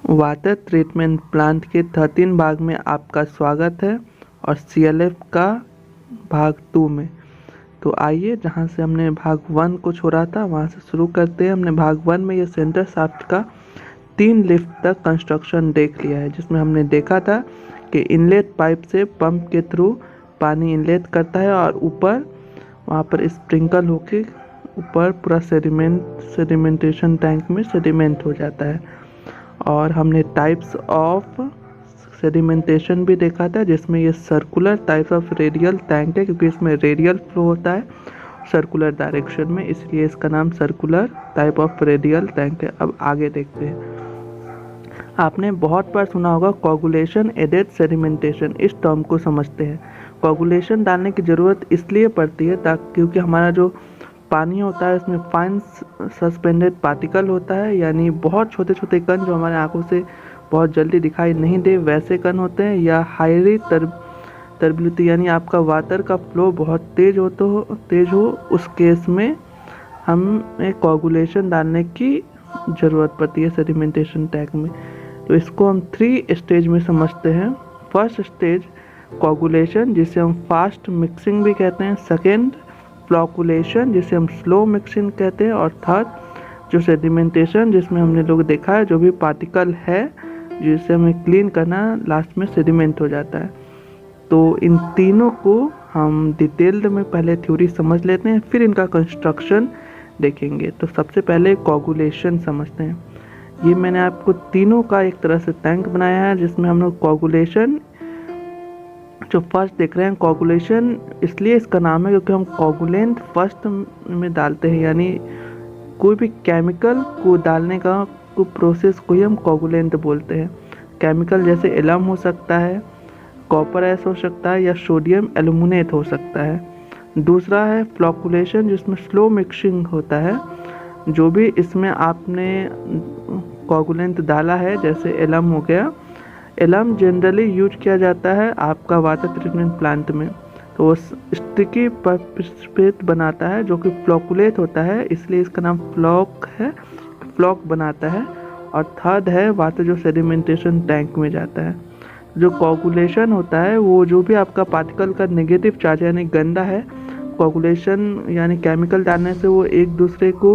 Water treatment plant के 13 भाग में आपका स्वागत है और CLF का भाग 2 में। तो आइए जहां से हमने भाग 1 को छोड़ा था वहां से शुरू करते हैं। हमने भाग 1 में ये सेंटर शाफ्ट का 3 लिफ्ट तक कंस्ट्रक्शन देख लिया है, जिसमें हमने देखा था कि इनलेट पाइप से पंप के थ्रू पानी इनलेट करता है और ऊपर वहाँ पर स्प्रिंकल होके ऊपर पूरा सेडिमेंटेशन टैंक में सेडिमेंट हो जाता है। और हमने टाइप्स ऑफ सेडिमेंटेशन भी देखा था, जिसमें ये circular types of radial tank है, क्योंकि इसमें रेडियल फ्लो होता है सर्कुलर डायरेक्शन में, इसलिए इसका नाम circular type of radial tank है। अब आगे देखते हैं। आपने बहुत बार सुना होगा कोगुलेशन एडेड सेडिमेंटेशन, इस टर्म को समझते हैं। कोगुलेशन डालने की ज़रूरत इसलिए पड़ती है ताकि क्योंकि हमारा जो पानी होता है उसमें फाइन सस्पेंडेड पार्टिकल होता है, यानी बहुत छोटे छोटे कण जो हमारे आंखों से बहुत जल्दी दिखाई नहीं दे वैसे कण होते हैं, या हाईली टर्बिलिटी यानी आपका वाटर का फ्लो बहुत तेज हो, उस केस में हमें कोगुलेशन डालने की ज़रूरत पड़ती है सेडिमेंटेशन टैंक में। तो इसको हम 3 स्टेज में समझते हैं। फर्स्ट स्टेज कोगुलेशन, जिसे हम फास्ट मिक्सिंग भी कहते हैं। सेकेंड फ्लॉकुलेशन, जिसे हम स्लो मिक्सिंग कहते हैं। और थर्ड जो सेडिमेंटेशन, जिसमें हमने लोग देखा है जो भी पार्टिकल है जिसे हमें क्लीन करना, लास्ट में सेडिमेंट हो जाता है। तो इन तीनों को हम डिटेल्ड में पहले थ्योरी समझ लेते हैं, फिर इनका कंस्ट्रक्शन देखेंगे। तो सबसे पहले कोगुलेशन समझते हैं। ये मैंने आपको तीनों का एक तरह से टैंक बनाया है, जिसमें हम लोग कोगुलेशन जो फर्स्ट देख रहे हैं। कोगुलेशन इसलिए इसका नाम है क्योंकि हम कोगुलेंट फर्स्ट में डालते हैं, यानी कोई भी केमिकल को डालने का प्रोसेस को ही हम कोगुलेंट बोलते हैं। केमिकल जैसे एलम हो सकता है, कॉपर एस हो सकता है, या सोडियम एल्यूमिनेट हो सकता है। दूसरा है फ्लॉकुलेशन, जिसमें स्लो मिक्सिंग होता है। जो भी इसमें आपने कोगुलेंट डाला है, जैसे एलम हो गया, एलम जनरली यूज किया जाता है आपका वाटर ट्रीटमेंट प्लांट में। तो वो स्टिकी परस्पेट बनाता है जो कि फ्लॉकुलेट होता है, इसलिए इसका नाम फ्लॉक बनाता है। और थर्ड है वाटर जो सेडिमेंटेशन टैंक में जाता है। जो कोगुलेशन होता है वो जो भी आपका पार्टिकल का नेगेटिव चार्ज यानी गंदा है, कोगुलेशन यानी केमिकल डालने से वो एक दूसरे को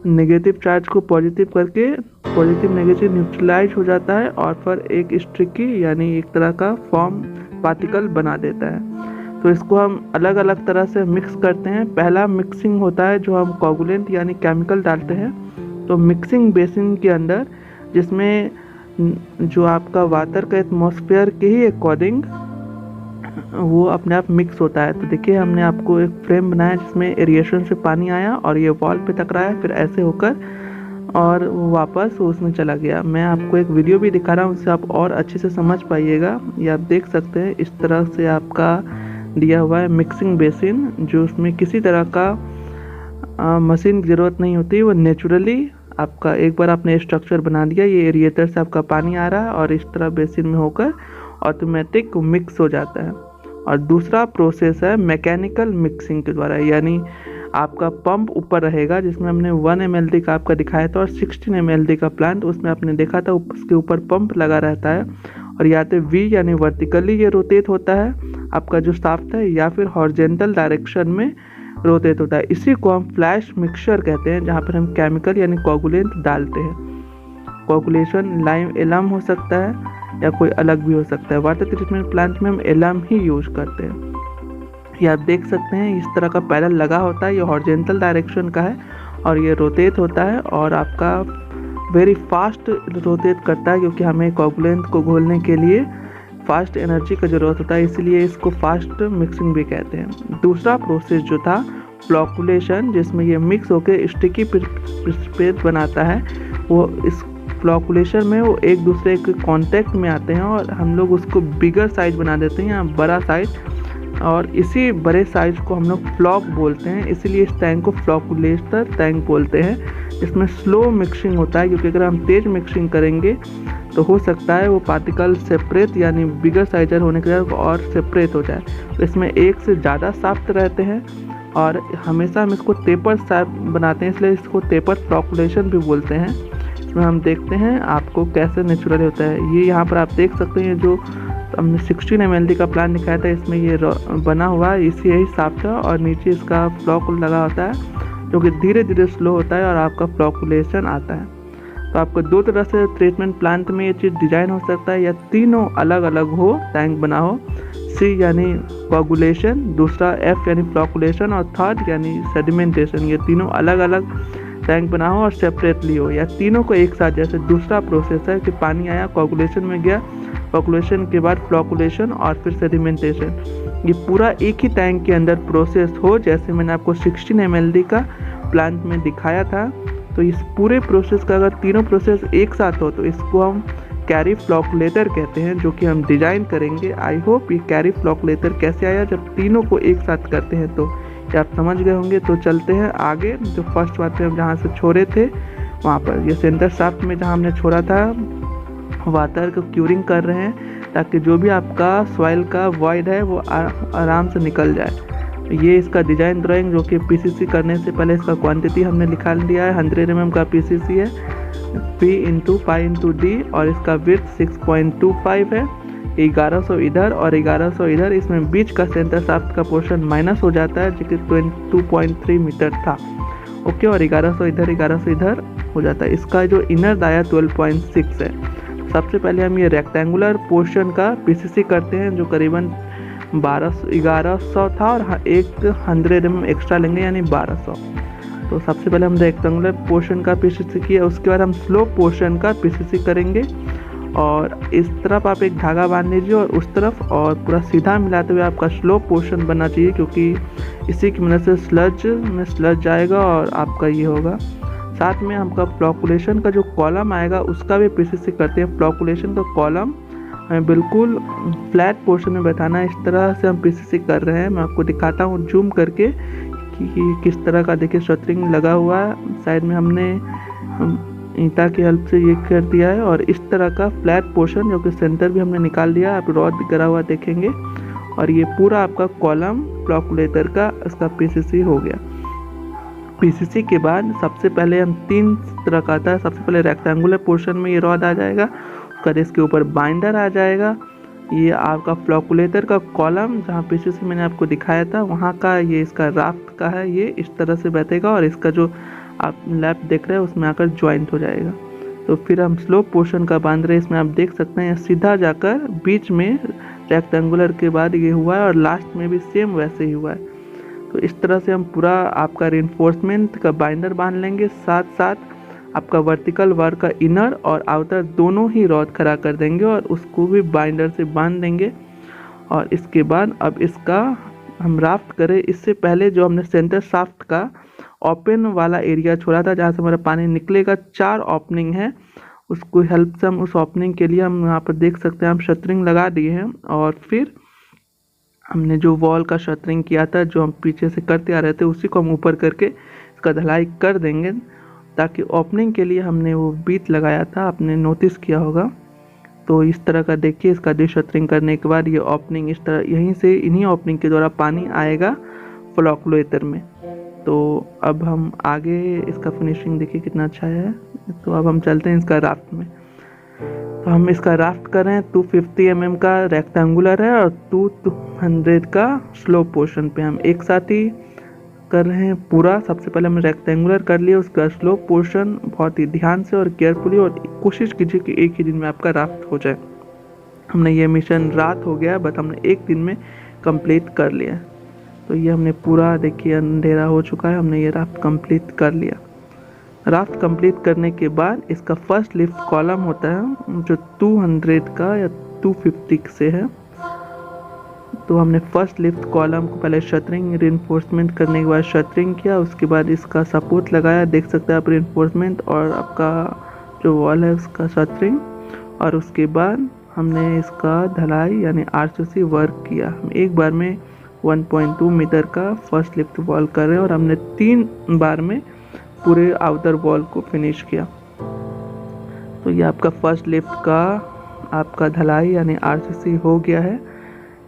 नेगेटिव चार्ज को पॉजिटिव करके पॉजिटिव नेगेटिव न्यूट्रलाइज हो जाता है और फिर एक स्ट्रिकी यानी एक तरह का फॉर्म पार्टिकल बना देता है। तो इसको हम अलग अलग तरह से मिक्स करते हैं। पहला मिक्सिंग होता है जो हम कोगुलेंट यानी केमिकल डालते हैं, तो मिक्सिंग बेसिन के अंदर, जिसमें जो आपका वाटर का एटमॉस्फेयर के ही अकॉर्डिंग वो अपने आप मिक्स होता है। तो देखिए हमने आपको एक फ्रेम बनाया जिसमें एरिएशन से पानी आया और ये वॉल पे टकराया, फिर ऐसे होकर और वापस उसमें चला गया। मैं आपको एक वीडियो भी दिखा रहा हूँ, उससे आप और अच्छे से समझ पाइएगा। ये आप देख सकते हैं इस तरह से आपका दिया हुआ है मिक्सिंग बेसिन, जो उसमें किसी तरह का मशीन की ज़रूरत नहीं होती, वो नेचुरली आपका एक बार आपने स्ट्रक्चर बना दिया, ये एरिएटर से आपका पानी आ रहा है और इस तरह बेसिन में होकर ऑटोमेटिक मिक्स हो जाता है। और दूसरा प्रोसेस है मैकेनिकल मिक्सिंग के द्वारा, यानी आपका पंप ऊपर रहेगा, जिसमें हमने 1 ml का आपका दिखाया था और 16 ml का प्लांट उसमें आपने देखा था, उसके ऊपर पंप लगा रहता है और या तो V यानी वर्टिकली ये रोटेट होता है आपका जो शाफ्ट है, या फिर हॉरिजॉन्टल डायरेक्शन में रोटेट होता है। इसी को हम फ्लैश मिक्सचर कहते हैं, जहाँ पर हम केमिकल यानी कोगुलेंट डालते हैं। कोगुलेशन लाइम एलम हो सकता है या कोई अलग भी हो सकता है। वाटर ट्रीटमेंट प्लांट में हम एलम ही यूज करते हैं। ये आप देख सकते हैं इस तरह का पैनल लगा होता है, ये हॉरिजॉन्टल डायरेक्शन का है और ये रोटेट होता है और आपका वेरी फास्ट रोटेट करता है, क्योंकि हमें कोगुलेंट को घोलने के लिए फास्ट एनर्जी का ज़रूरत होता है, इसलिए इसको फास्ट मिक्सिंग भी कहते हैं। दूसरा प्रोसेस जो था फ्लॉकुलेशन, जिसमें ये मिक्स होकर स्टिकी प्रिसिपिटेट बनाता है, वो इस फ्लॉकुलेशन में वो एक दूसरे के कांटेक्ट में आते हैं और हम लोग उसको बिगर साइज बना देते हैं, या बड़ा साइज, और इसी बड़े साइज को हम लोग फ्लॉक बोलते हैं, इसीलिए इस टैंक को फ्लॉकुलेटर टैंक बोलते हैं। इसमें स्लो मिक्सिंग होता है, क्योंकि अगर हम तेज मिक्सिंग करेंगे तो हो सकता है वो पार्टिकल सेपरेट यानी बिगर साइजर होने के बाद और सेपरेट हो जाए। तो इसमें एक से ज़्यादा शाफ्ट रहते हैं और हमेशा हम इसको टेपर शाफ्ट बनाते हैं, इसलिए इसको टेपर फ्लॉकुलेशन भी बोलते हैं। इसमें हम देखते हैं आपको कैसे नेचुरल होता है। ये यहाँ पर आप देख सकते हैं जो हमने 16 ml का प्लांट दिखाया था, इसमें ये बना हुआ है, इसी यही साफ्ट है और नीचे इसका फ्लॉकुल लगा होता है जो कि धीरे धीरे स्लो होता है और आपका फ्लॉकुलेशन आता है। तो आपको दो तरह से ट्रीटमेंट प्लांट में ये चीज़ डिजाइन हो सकता है, या तीनों अलग अलग हो, टैंक बना हो। C यानी कोगुलेशन, दूसरा F यानी फ्लॉकुलेशन और थर्ड यानी सेडिमेंटेशन। ये तीनों अलग अलग टैंक बना हो और सेपरेटली हो, या तीनों को एक साथ। जैसे दूसरा प्रोसेस है कि पानी आया, कोगुलेशन में गया, कोगुलेशन के बाद फ्लॉकुलेशन और फिर सेडिमेंटेशन। ये पूरा एक ही टैंक के अंदर प्रोसेस हो, जैसे मैंने आपको 16 ml का प्लांट में दिखाया था। तो इस पूरे प्रोसेस का अगर तीनों प्रोसेस एक साथ हो तो इसको हम कैरी फ्लॉकुलेटर कहते हैं, जो कि हम डिजाइन करेंगे। आई होप ये कैरी फ्लॉकुलेटर कैसे आया जब तीनों को एक साथ करते हैं, तो ये आप समझ गए होंगे। तो चलते हैं आगे। जो फर्स्ट बात है हम जहाँ से छोड़े थे वहाँ पर, ये सेंटर शाफ्ट में जहाँ हमने छोड़ा था, वाटर को क्यूरिंग कर रहे हैं ताकि जो भी आपका सॉइल का वॉइड है वो आराम से निकल जाए। ये इसका डिज़ाइन ड्राइंग जो कि पीसीसी करने से पहले इसका क्वांटिटी हमने निकाल दिया है। 100 mm का पीसीसी है, P × पाई × D, और इसका विड्थ 6.25 है। 1100 इधर और 1100 इधर, इसमें बीच का सेंटर शाफ्ट का पोर्शन माइनस हो जाता है जो कि 22.3 मीटर था। ओके, और 1100 इधर 1100 इधर हो जाता है। इसका जो इनर दाया 12.6 है। सबसे पहले हम ये रेक्टेंगुलर पोर्शन का पीसीसी करते हैं जो करीबन 1100 था, और एक 100 mm एक्स्ट्रा लेंगे यानी 1200। तो सबसे पहले हम रेक्टेंगुलर पोर्शन का पीसीसी किया, उसके बाद हम स्लोप पोर्शन का पीसीसी करेंगे। और इस तरफ आप एक धागा बांध लीजिए और उस तरफ, और पूरा सीधा मिलाते हुए आपका स्लोप पोर्शन बनना चाहिए, क्योंकि इसी की मदद से स्लज में स्लज जाएगा और आपका ये होगा। साथ में आपका फ्लॉकुलेशन का जो कॉलम आएगा उसका भी पीसीसी करते हैं। फ्लॉकुलेशन का कॉलम हमें बिल्कुल फ्लैट पोर्शन में बैठाना है, इस तरह से हम पीसीसी कर रहे हैं। मैं आपको दिखाता हूँ जूम करके कि किस तरह का, देखिए शटरिंग लगा हुआ है साइड में, हमने ईंटा की हेल्प से ये कर दिया है। और इस तरह का फ्लैट पोर्शन जो कि सेंटर भी हमने निकाल दिया, आप रॉड गिरा हुआ देखेंगे। और ये पूरा आपका कॉलम फ्लॉकुलेटर का इसका पीसीसी हो गया। पीसीसी के बाद सबसे पहले हम 3 तरह का आता है। सबसे पहले रेक्टेंगुलर पोर्शन में ये रॉड आ जाएगा, उसका इसके ऊपर बाइंडर आ जाएगा। ये आपका फ्लॉकुलेटर का कॉलम जहाँ पीसीसी मैंने आपको दिखाया था वहाँ का, ये इसका राफ्ट का है, ये इस तरह से बैठेगा और इसका जो आप लैप देख रहे हैं उसमें आकर ज्वाइंट हो जाएगा। तो फिर हम स्लोप पोर्शन का बांध रहे हैं, इसमें आप देख सकते हैं सीधा जाकर बीच में रेक्टेंगुलर के बाद ये हुआ है और लास्ट में भी सेम वैसे ही हुआ है। तो इस तरह से हम पूरा आपका रिइंफोर्समेंट का बाइंडर बांध लेंगे। साथ साथ आपका वर्टिकल बार का इनर और आउटर दोनों ही रॉड खड़ा कर देंगे और उसको भी बाइंडर से बांध देंगे। और इसके बाद अब इसका हम राफ्ट करें, इससे पहले जो हमने सेंटर शाफ्ट का ओपन वाला एरिया छोड़ा था जहाँ से हमारा पानी निकलेगा, 4 ओपनिंग है, उसको हेल्प से हम उस ओपनिंग के लिए हम यहाँ पर देख सकते हैं हम शटरिंग लगा दिए हैं। और फिर हमने जो वॉल का शटरिंग किया था जो हम पीछे से करते आ रहे थे उसी को हम ऊपर करके इसका ढलाई कर देंगे, ताकि ओपनिंग के लिए हमने वो बीट लगाया था, आपने नोटिस किया होगा। तो इस तरह का देखिए, इसका डिशटरिंग करने के बाद ये ओपनिंग इस तरह, यहीं से इन्हीं ओपनिंग के द्वारा पानी आएगा फ्लॉकुलेटर में। तो अब हम आगे इसका फिनिशिंग देखिए कितना अच्छा है। तो अब हम चलते हैं इसका राफ्ट में। तो हम इसका राफ्ट कर रहे हैं, 250 mm का रेक्टेंगुलर है और 200 का स्लोप पोर्शन पे हम एक साथ ही कर रहे हैं पूरा। सबसे पहले हमने रेक्टेंगुलर कर लिया, उसका स्लोप पोर्शन बहुत ही ध्यान से और केयरफुली, और कोशिश कीजिए कि एक ही दिन में आपका राफ्ट हो जाए। हमने ये मिशन रात हो गया बट हमने एक दिन में कंप्लीट कर लिया। तो ये हमने पूरा, देखिए अंधेरा हो चुका है, हमने ये राफ्ट कंप्लीट कर लिया। राफ्ट कंप्लीट करने के बाद इसका फर्स्ट लिफ्ट कॉलम होता है जो 200 का या 250 से है। तो हमने फर्स्ट लिफ्ट कॉलम को पहले शटरिंग रिइंफोर्समेंट करने के बाद शटरिंग किया, उसके बाद इसका सपोर्ट लगाया, देख सकते हैं आप रिइंफोर्समेंट और आपका जो वॉल है उसका शटरिंग। और उसके बाद हमने इसका ढलाई यानी आरसीसी वर्क किया। हम एक बार में 1.2 मीटर का फर्स्ट लिफ्ट वॉल कर रहे हैं और हमने 3 बार में पूरे आउटर वॉल को फिनिश किया। तो ये आपका फर्स्ट लिफ्ट का आपका ढलाई यानी आरसीसी हो गया है।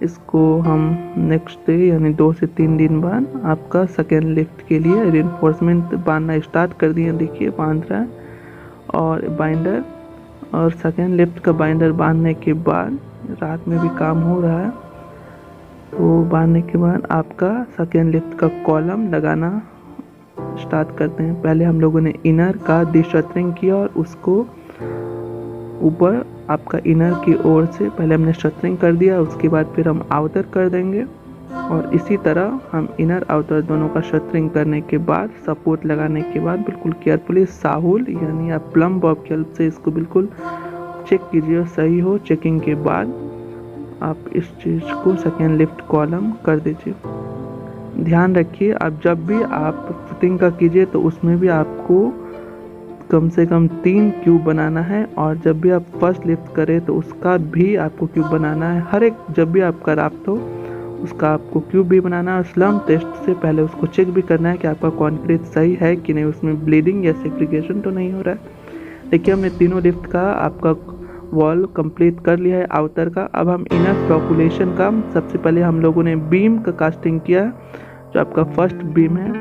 इसको हम नेक्स्ट डे यानी 2 से 3 दिन बाद आपका सेकेंड लिफ्ट के लिए रिइंफोर्समेंट बांधना स्टार्ट कर दिए, देखिए बांध रहा है। और बाइंडर और सेकेंड लिफ्ट का बाइंडर बांधने के बाद, रात में भी काम हो रहा है, तो बांधने के बाद आपका सेकेंड लिफ्ट का कॉलम लगाना स्टार्ट करते हैं। पहले हम लोगों ने इनर का डिशटरिंग किया और उसको ऊपर आपका इनर की ओर से पहले हमने शटरिंग कर दिया, उसके बाद फिर हम आउटर कर देंगे। और इसी तरह हम इनर आउटर दोनों का शटरिंग करने के बाद, सपोर्ट लगाने के बाद बिल्कुल केयरफुली साहुल यानी आप प्लम बॉब की हेल्प से इसको बिल्कुल चेक कीजिए और सही हो। चेकिंग के बाद आप इस चीज़ को सेकेंड लिफ्ट कॉलम कर दीजिए। ध्यान रखिए, आप जब भी आप फिटिंग का कीजिए तो उसमें भी आपको कम से कम 3 क्यूब बनाना है, और जब भी आप फर्स्ट लिफ्ट करें तो उसका भी आपको क्यूब बनाना है। हर एक जब भी आपका राफ्ट हो उसका आपको क्यूब भी बनाना है। और स्लम टेस्ट से पहले उसको चेक भी करना है कि आपका कंक्रीट सही है कि नहीं, उसमें ब्लीडिंग या सेग्रीगेशन तो नहीं हो रहा है। देखिए हमने तीनों लिफ्ट का आपका वॉल कंप्लीट कर लिया है आउटर का। अब हम इनर पॉपुलेशन का, सबसे पहले हम लोगों ने बीम का कास्टिंग किया, जो आपका फर्स्ट बीम है।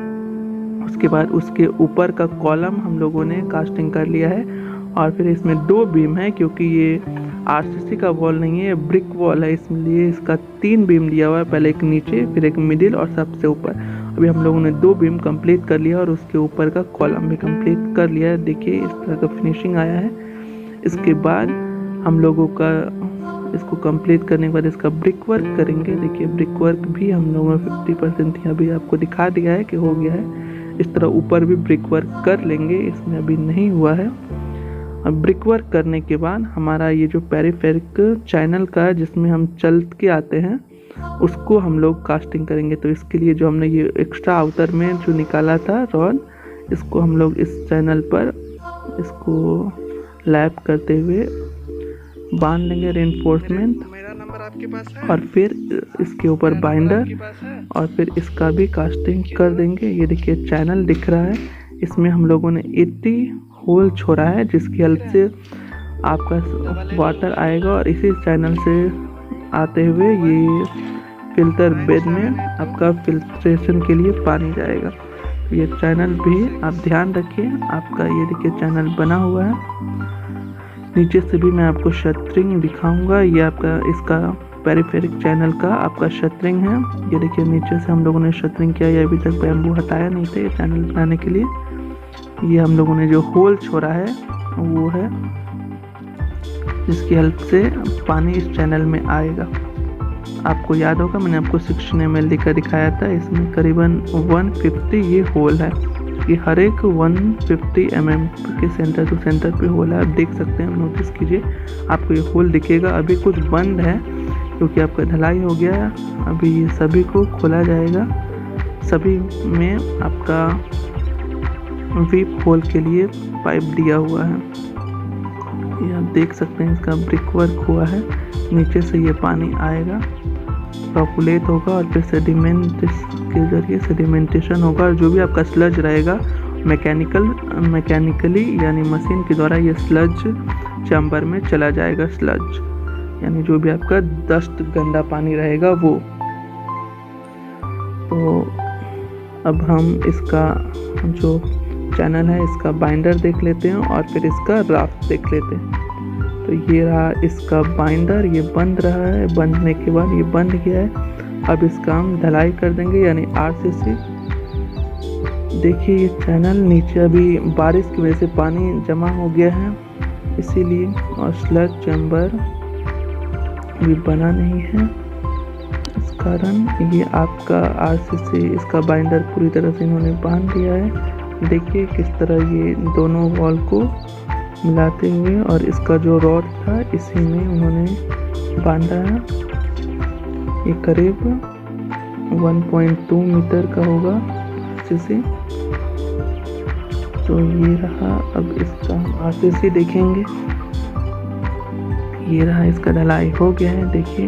उसके बाद उसके ऊपर का कॉलम हम लोगों ने कास्टिंग कर लिया है। और फिर इसमें 2 बीम है, क्योंकि ये आरसीसी का वॉल नहीं है, ब्रिक वॉल है, इसलिए इसका 3 बीम दिया हुआ है, पहले एक नीचे, फिर एक मिडिल और सबसे ऊपर। अभी हम लोगों ने 2 बीम कंप्लीट कर लिया और उसके ऊपर का कॉलम भी कंप्लीट कर लिया है। देखिए इस तरह का फिनिशिंग आया है। इसके बाद हम लोगों का इसको कंप्लीट करने के बाद इसका ब्रिक वर्क करेंगे। देखिए ब्रिक वर्क भी हम लोगों ने 50% अभी आपको दिखा दिया है कि हो गया है। इस तरह ऊपर भी ब्रिक वर्क कर लेंगे, इसमें अभी नहीं हुआ है। अब ब्रिक वर्क करने के बाद हमारा ये जो पेरिफेरिक चैनल का है जिसमें हम चल के आते हैं, उसको हम लोग कास्टिंग करेंगे। तो इसके लिए जो हमने ये एक्स्ट्रा आउटर में जो निकाला था रॉड, इसको हम लोग इस चैनल पर इसको लैप करते हुए बांध लेंगे रेनफोर्समेंट, और फिर इसके ऊपर बाइंडर, और फिर इसका भी कास्टिंग कर देंगे। ये देखिए चैनल दिख रहा है, इसमें हम लोगों ने 80 होल छोड़ा है, जिसकी हेल्प से आपका वाटर आएगा और इसी चैनल से आते हुए ये फिल्टर बेड में आपका फिल्ट्रेशन के लिए पानी जाएगा। ये चैनल भी आप ध्यान रखिए, आपका ये देखिए चैनल बना हुआ है। नीचे से भी मैं आपको शटरिंग दिखाऊंगा। ये आपका इसका पेरिफेरिक चैनल का आपका शटरिंग है। ये देखिए नीचे से हम लोगों ने शटरिंग किया, ये अभी तक बैम्बू हटाया नहीं था ये चैनल बनाने के लिए। ये हम लोगों ने जो होल छोड़ा है वो है, जिसकी हेल्प से पानी इस चैनल में आएगा। आपको याद होगा मैंने आपको 16 ml लिखकर दिखाया था, इसमें करीबन 150 ये होल है। ये हर एक 150 mm के सेंटर टू सेंटर पे होल है, आप देख सकते हैं, नोटिस कीजिए आपको ये होल दिखेगा। अभी कुछ बंद है क्योंकि आपका ढलाई हो गया है, अभी ये सभी को खोला जाएगा। सभी में आपका वीप होल के लिए पाइप दिया हुआ है, ये आप देख सकते हैं। इसका ब्रिक वर्क हुआ है, नीचे से ये पानी आएगा, पॉपुलेट होगा और फिर सेडिमेंट के जरिए सेडिमेंटेशन होगा। और जो भी आपका स्लज रहेगा मैकेनिकली यानी मशीन के द्वारा ये स्लज चैम्बर में चला जाएगा। स्लज यानी जो भी आपका डस्ट गंदा पानी रहेगा वो। तो अब हम इसका जो चैनल है इसका बाइंडर देख लेते हैं और फिर इसका राफ्ट देख लेते हैं। तो ये रहा इसका बाइंडर, ये बंद रहा है, बंधने के बाद ये बंद गया है। अब इसका हम ढलाई कर देंगे यानी आरसीसी। देखिए ये चैनल नीचे अभी बारिश की वजह से पानी जमा हो गया है इसीलिए, और स्लज चैम्बर भी बना नहीं है, इस कारण ये आपका आरसीसी इसका बाइंडर पूरी तरह से इन्होंने बांध दिया है। देखिए किस तरह ये दोनों वॉल को मिलाते हुए, और इसका जो रॉड था इसी में उन्होंने बांधा है। ये करीब 1.2 मीटर का होगा आरसीसी। तो ये रहा, अब इसका आरसीसी देखेंगे, ये रहा इसका ढलाई हो गया है। देखिए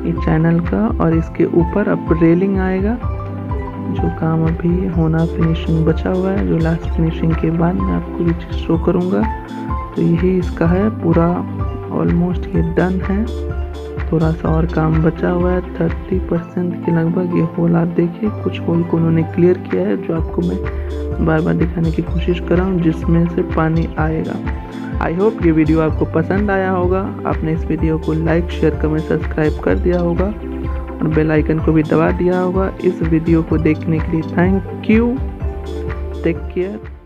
ये चैनल का, और इसके ऊपर अब रेलिंग आएगा, जो काम अभी होना फिनिशिंग बचा हुआ है, जो लास्ट फिनिशिंग के बाद मैं आपको ये चीज़ शो करूँगा। तो यही इसका है पूरा, ऑलमोस्ट ये डन है। थोड़ा सा और काम बचा हुआ है, 30% के लगभग। ये होल आप देखिए, कुछ होल को उन्होंने क्लियर किया है, जो आपको मैं बार बार दिखाने की कोशिश कर रहा हूँ, जिसमें से पानी आएगा। आई होप ये वीडियो आपको पसंद आया होगा। आपने इस वीडियो को लाइक, शेयर, कमेंट, सब्सक्राइब कर दिया होगा और बेल आइकन को भी दबा दिया होगा। इस वीडियो को देखने के लिए थैंक यू। Take care.